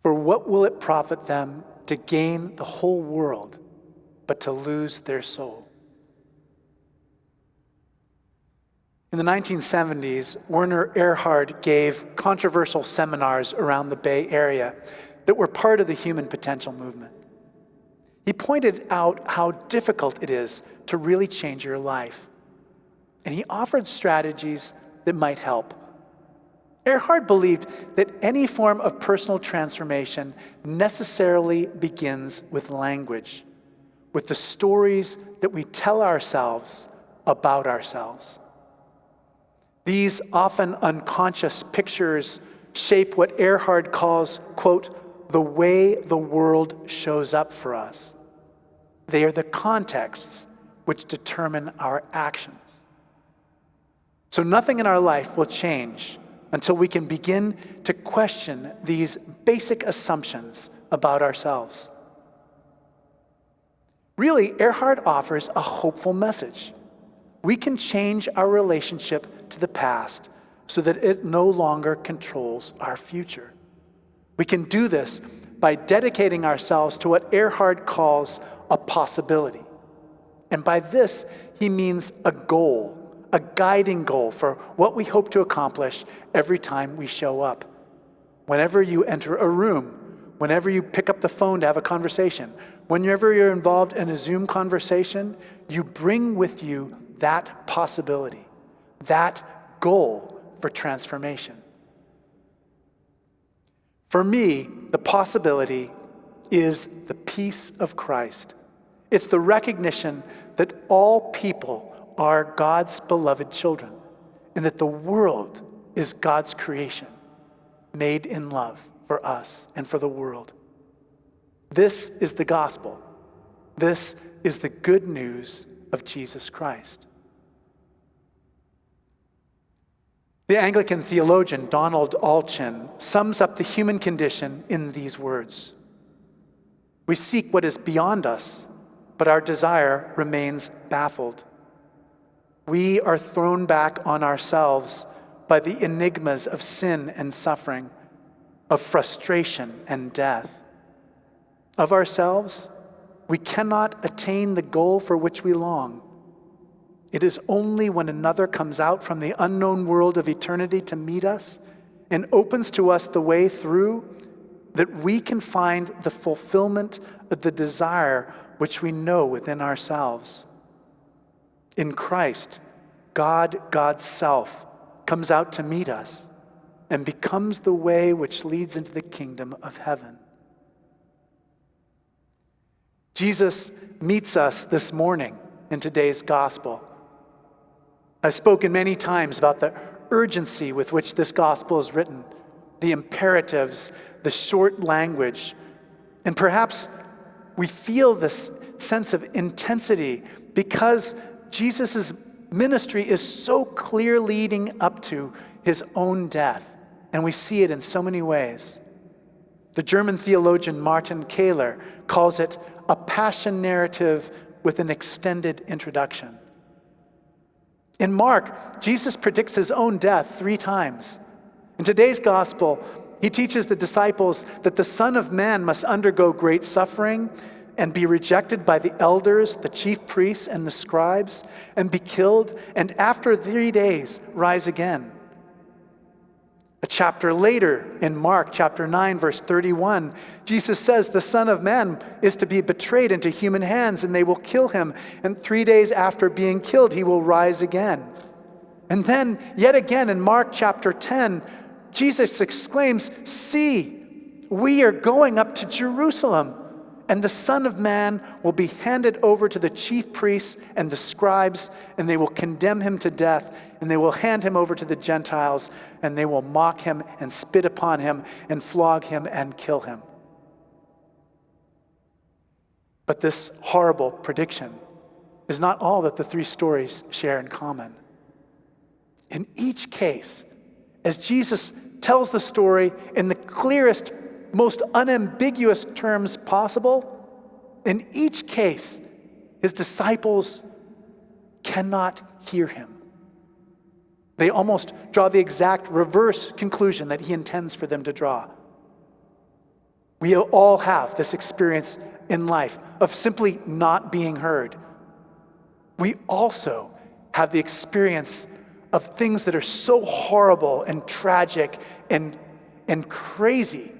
For what will it profit them to gain the whole world, but to lose their soul? In the 1970s, Werner Erhard gave controversial seminars around the Bay Area that were part of the human potential movement. He pointed out how difficult it is to really change your life, and he offered strategies that might help. Erhard believed that any form of personal transformation necessarily begins with language, with the stories that we tell ourselves about ourselves. These often unconscious pictures shape what Erhard calls, quote, the way the world shows up for us. They are the contexts which determine our actions. So nothing in our life will change until we can begin to question these basic assumptions about ourselves. Really, Erhard offers a hopeful message. We can change our relationship to the past so that it no longer controls our future. We can do this by dedicating ourselves to what Erhard calls a possibility. And by this, he means a goal, a guiding goal for what we hope to accomplish every time we show up. Whenever you enter a room, whenever you pick up the phone to have a conversation, whenever you're involved in a Zoom conversation, you bring with you that possibility, that goal for transformation. For me, the possibility is the peace of Christ. It's the recognition that all people are God's beloved children, and that the world is God's creation, made in love for us and for the world. This is the gospel. This is the good news of Jesus Christ. The Anglican theologian Donald Allchin sums up the human condition in these words. We seek what is beyond us, but our desire remains baffled. We are thrown back on ourselves by the enigmas of sin and suffering, of frustration and death. Of ourselves, we cannot attain the goal for which we long. It is only when another comes out from the unknown world of eternity to meet us and opens to us the way through that we can find the fulfillment of the desire which we know within ourselves. In Christ, God, God's self, comes out to meet us and becomes the way which leads into the kingdom of heaven. Jesus meets us this morning in today's gospel. I've spoken many times about the urgency with which this gospel is written, the imperatives, the short language, and perhaps we feel this sense of intensity because Jesus' ministry is so clear leading up to his own death, and we see it in so many ways. The German theologian Martin Kahler calls it a passion narrative with an extended introduction. In Mark, Jesus predicts his own death 3 times. In today's gospel, he teaches the disciples that the Son of Man must undergo great suffering and be rejected by the elders, the chief priests, and the scribes, and be killed, and after 3 days rise again. A chapter later, in Mark chapter 9, verse 31, Jesus says the Son of Man is to be betrayed into human hands, and they will kill him. And 3 days after being killed, he will rise again. And then, yet again, in Mark chapter 10, Jesus exclaims, "See, we are going up to Jerusalem, and the Son of Man will be handed over to the chief priests and the scribes, and they will condemn him to death, and they will hand him over to the Gentiles, and they will mock him and spit upon him and flog him and kill him." But this horrible prediction is not all that the 3 stories share in common. In each case, as Jesus tells the story in the clearest, most unambiguous terms possible, in each case, his disciples cannot hear him. They almost draw the exact reverse conclusion that he intends for them to draw. We all have this experience in life of simply not being heard. We also have the experience of things that are so horrible and tragic and crazy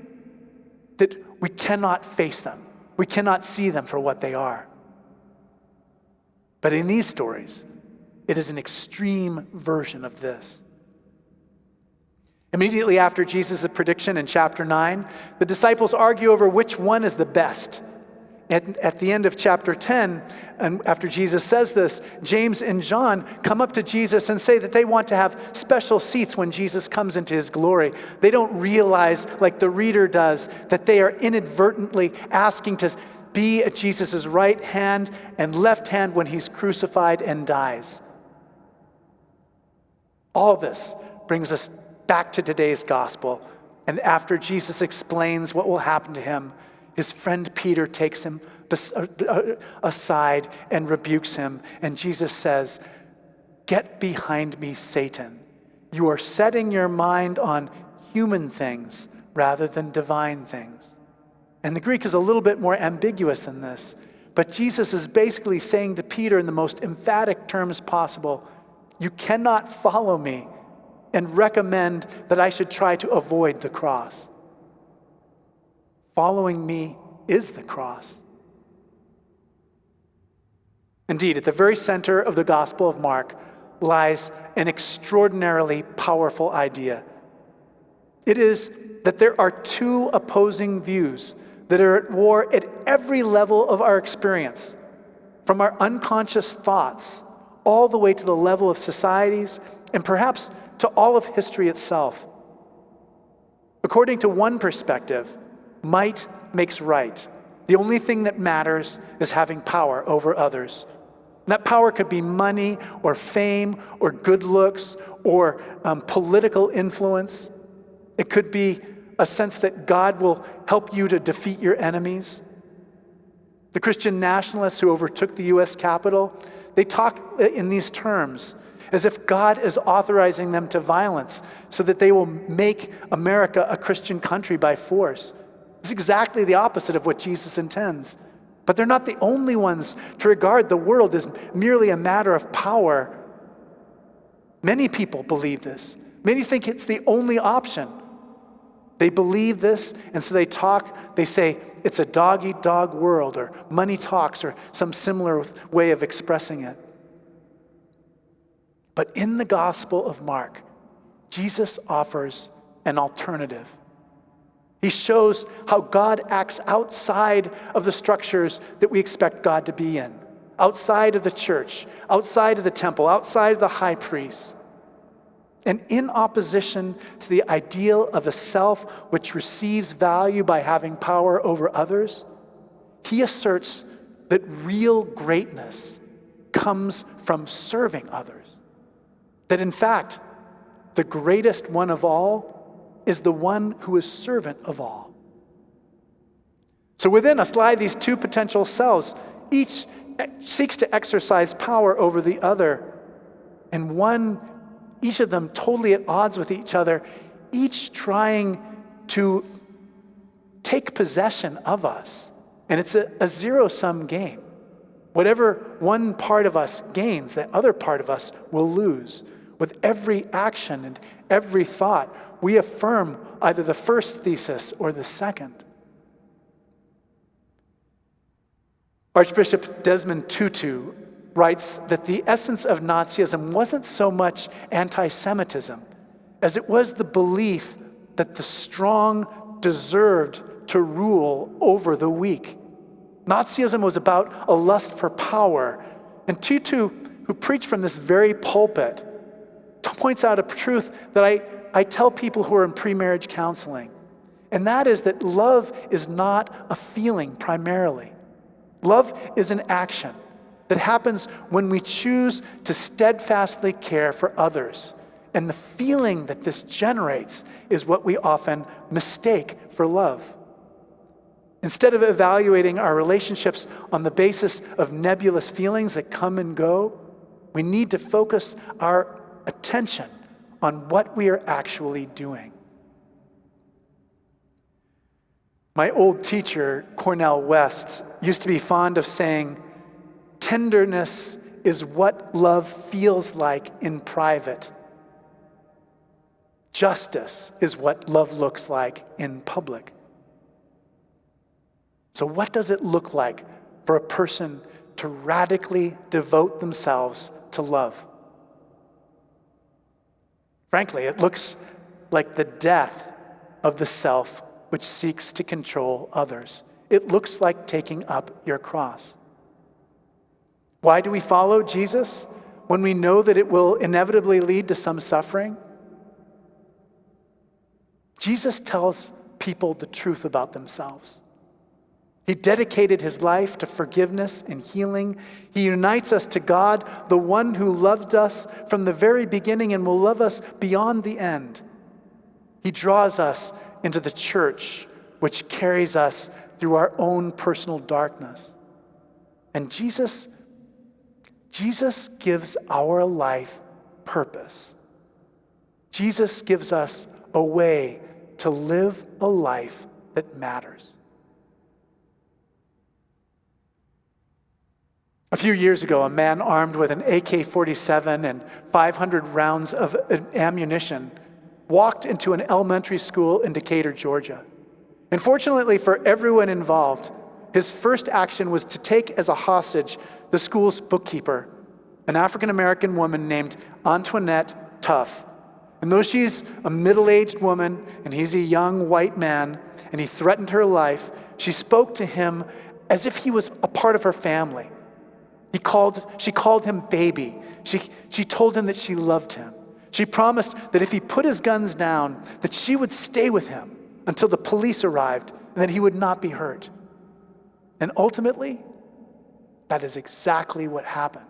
that we cannot face them. We cannot see them for what they are. But in these stories, it is an extreme version of this. Immediately after Jesus' prediction in chapter 9, the disciples argue over which one is the best. At the end of chapter 10, and after Jesus says this, James and John come up to Jesus and say that they want to have special seats when Jesus comes into his glory. They don't realize, like the reader does, that they are inadvertently asking to be at Jesus' right hand and left hand when he's crucified and dies. All this brings us back to today's gospel. And after Jesus explains what will happen to him, his friend Peter takes him aside and rebukes him. And Jesus says, "Get behind me, Satan. You are setting your mind on human things rather than divine things." And the Greek is a little bit more ambiguous than this. But Jesus is basically saying to Peter in the most emphatic terms possible, you cannot follow me and recommend that I should try to avoid the cross. Following me is the cross. Indeed, at the very center of the Gospel of Mark lies an extraordinarily powerful idea. It is that there are two opposing views that are at war at every level of our experience, from our unconscious thoughts all the way to the level of societies and perhaps to all of history itself. According to one perspective, might makes right. The only thing that matters is having power over others. That power could be money or fame or good looks or political influence. It could be a sense that God will help you to defeat your enemies. The Christian nationalists who overtook the U.S. Capitol, they talk in these terms, as if God is authorizing them to violence so that they will make America a Christian country by force. It's exactly the opposite of what Jesus intends. But they're not the only ones to regard the world as merely a matter of power. Many people believe this. Many think it's the only option. They believe this, and so they say it's a dog-eat-dog world, or money talks, or some similar way of expressing it. But in the Gospel of Mark, Jesus offers an alternative. He shows how God acts outside of the structures that we expect God to be in, outside of the church, outside of the temple, outside of the high priest. And in opposition to the ideal of a self which receives value by having power over others, he asserts that real greatness comes from serving others. That in fact, the greatest one of all is the one who is servant of all. So within us lie these two potential selves. Each seeks to exercise power over the other. And each of them totally at odds with each other, each trying to take possession of us. And it's a zero-sum game. Whatever one part of us gains, that other part of us will lose. With every action and every thought, we affirm either the first thesis or the second. Archbishop Desmond Tutu writes that the essence of Nazism wasn't so much anti-Semitism as it was the belief that the strong deserved to rule over the weak. Nazism was about a lust for power. And Tutu, who preached from this very pulpit, points out a truth that I tell people who are in pre-marriage counseling, and that is that love is not a feeling primarily. Love is an action that happens when we choose to steadfastly care for others. And the feeling that this generates is what we often mistake for love. Instead of evaluating our relationships on the basis of nebulous feelings that come and go, we need to focus our attention on what we are actually doing. My old teacher, Cornell West, used to be fond of saying, tenderness is what love feels like in private. Justice is what love looks like in public. So what does it look like for a person to radically devote themselves to love? Frankly, it looks like the death of the self which seeks to control others. It looks like taking up your cross. Why do we follow Jesus when we know that it will inevitably lead to some suffering? Jesus tells people the truth about themselves. He dedicated his life to forgiveness and healing. He unites us to God, the one who loved us from the very beginning and will love us beyond the end. He draws us into the church, which carries us through our own personal darkness. And Jesus gives our life purpose. Jesus gives us a way to live a life that matters. A few years ago, a man armed with an AK-47 and 500 rounds of ammunition walked into an elementary school in Decatur, Georgia. And fortunately for everyone involved, his first action was to take as a hostage the school's bookkeeper, an African-American woman named Antoinette Tuff. And though she's a middle-aged woman and he's a young white man and he threatened her life, she spoke to him as if he was a part of her family. She called him baby. She told him that she loved him. She promised that if he put his guns down, that she would stay with him until the police arrived and that he would not be hurt. And ultimately, that is exactly what happened.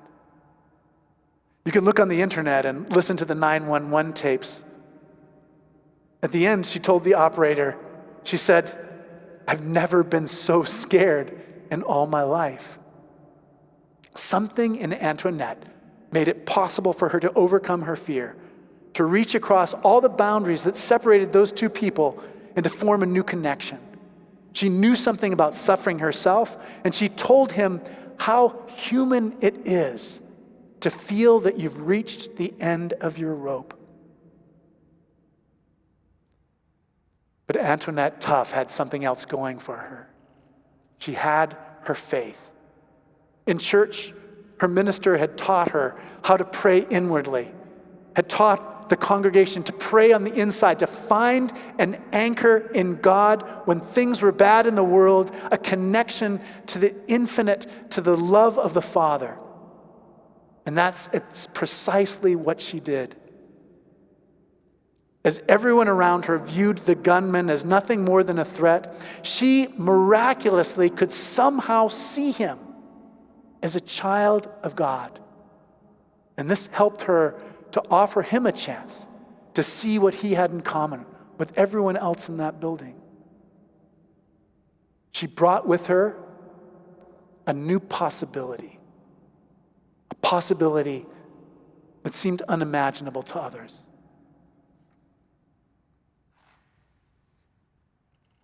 You can look on the internet and listen to the 911 tapes. At the end, she told the operator, she said, "I've never been so scared in all my life." Something in Antoinette made it possible for her to overcome her fear, to reach across all the boundaries that separated those two people and to form a new connection. She knew something about suffering herself, and she told him how human it is to feel that you've reached the end of your rope. But Antoinette Tuff had something else going for her. She had her faith. In church, her minister had taught her how to pray inwardly, had taught the congregation to pray on the inside, to find an anchor in God when things were bad in the world, a connection to the infinite, to the love of the Father. And it's precisely what she did. As everyone around her viewed the gunman as nothing more than a threat, she miraculously could somehow see him as a child of God. And this helped her to offer him a chance to see what he had in common with everyone else in that building. She brought with her a new possibility, a possibility that seemed unimaginable to others.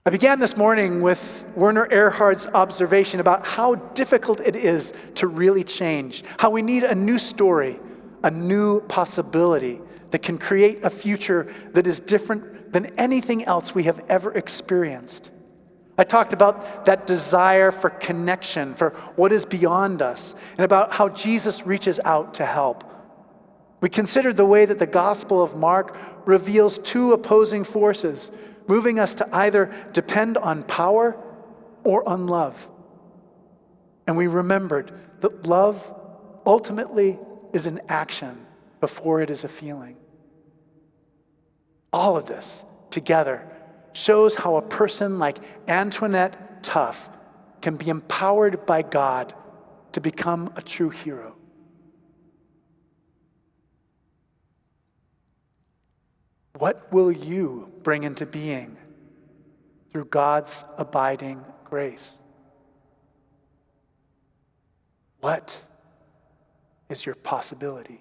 I began this morning with Werner Erhard's observation about how difficult it is to really change, how we need a new story, a new possibility that can create a future that is different than anything else we have ever experienced. I talked about that desire for connection, for what is beyond us, and about how Jesus reaches out to help. We considered the way that the Gospel of Mark reveals two opposing forces, moving us to either depend on power or on love. And we remembered that love ultimately is an action before it is a feeling. All of this together shows how a person like Antoinette Tuff can be empowered by God to become a true hero. What will you bring into being through God's abiding grace? What is your possibility?